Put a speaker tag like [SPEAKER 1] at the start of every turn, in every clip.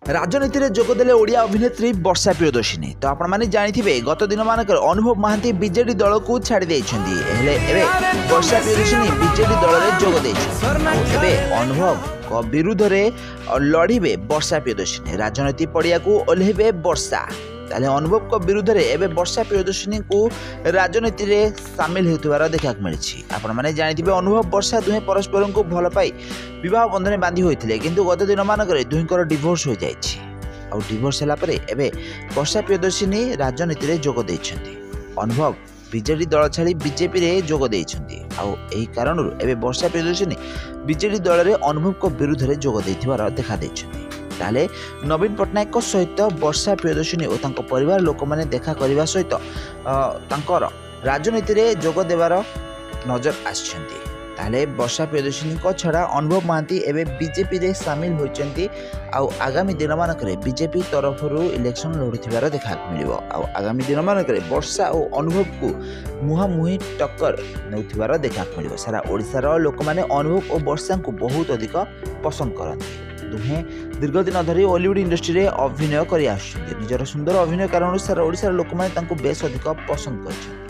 [SPEAKER 1] राजनीति में जोगदेले ओडिया अभिनेत्री वर्षा प्रियदर्शिनी। तो आपण मैंने जानी गत दिन मानक अनुभव महांती बीजेडी दल को छाड़ी वर्षा प्रियदर्शिनी बीजेडी दल में जोग अनुभव विरुद्ध में लड़े वर्षा प्रियदर्शिनी। राजनीति पड़िया को ओह्लैबे वर्षा। ताले अनुभव को विरुद्ध में एवं वर्षा प्रियदर्शिनी को राजनीति में सामिल होता देखा मिली। आपण मैंने जानी अनुभव वर्षा दुहे परस्पर को भल पाई विवाह बंधन बांधी होते किंतु गत दिन मानक दुहींकर डिवोर्स हो जाए। डिवोर्स होगापर एवं वर्षा प्रियदर्शिनी राजनीति में जोग देइछन्ती। अनुभव बीजेडी दल छाड़ी बीजेपी रे जोग देइछन्ती। एही कारणरू एवं वर्षा प्रियदर्शिनी बीजेडी दल में अनुभव को विरुद्ध में जोग देइथिबार देखा देइछन्ती। ताले नवीन पट्टनायक सहित वर्षा प्रियदर्शिनी और परिवार लोक मैंने देखा करने सहित राजनीति में जोग देवार नजर आछन्ती। ताले वर्षा प्रियदर्शिनी छड़ा अनुभव महांती एवं बीजेपी रे सामिल होइछन्ती। आगामी दिन मानक बीजेपी तरफ इलेक्शन लड़ुथिबार देखा मिलिबो। आगामी दिन मानक वर्षा और अनुभव को मुहांमुही टक्कर नेउथिबार देखा मिलिबो। सारा ओडिशार लोक माने अनुभव और वर्षा को बहुत अधिक पसंद करती। दुहे दीर्घ दिन धरी बॉलीवुड इंडस्ट्री रे अभिनय करि आछन्ती। निजर सुंदर अभिनय कारण सारा ओडिशार लोक माने तांको बेस अधिक पसंद करछन्ती।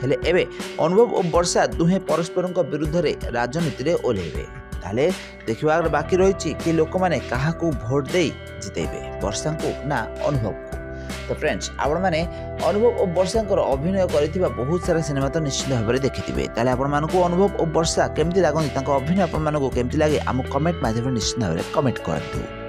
[SPEAKER 1] हेले एबे अनुभव और वर्षा दुहे परस्पर विरुद्ध रे राजनीति रे ओह्लैबे। ताले देखिबा बाकी रही कि लोक माने काहाकू भोट दे जितेबे, वर्षा को ना अनुभव को। तो फ्रेंड्स आपण माने अनुभव और वर्षा अभिनय करथिबा बहुत सारा सिनेमा तो निश्चित भाव में देखिथिबे। ताले आपण मानको अनुभव और वर्षा केमती लागନ୍ତି, तांको अभिनय आपण मानको केमती लागे आम कमेंट माध्यम निश्चित भाव में कमेंट करंतु।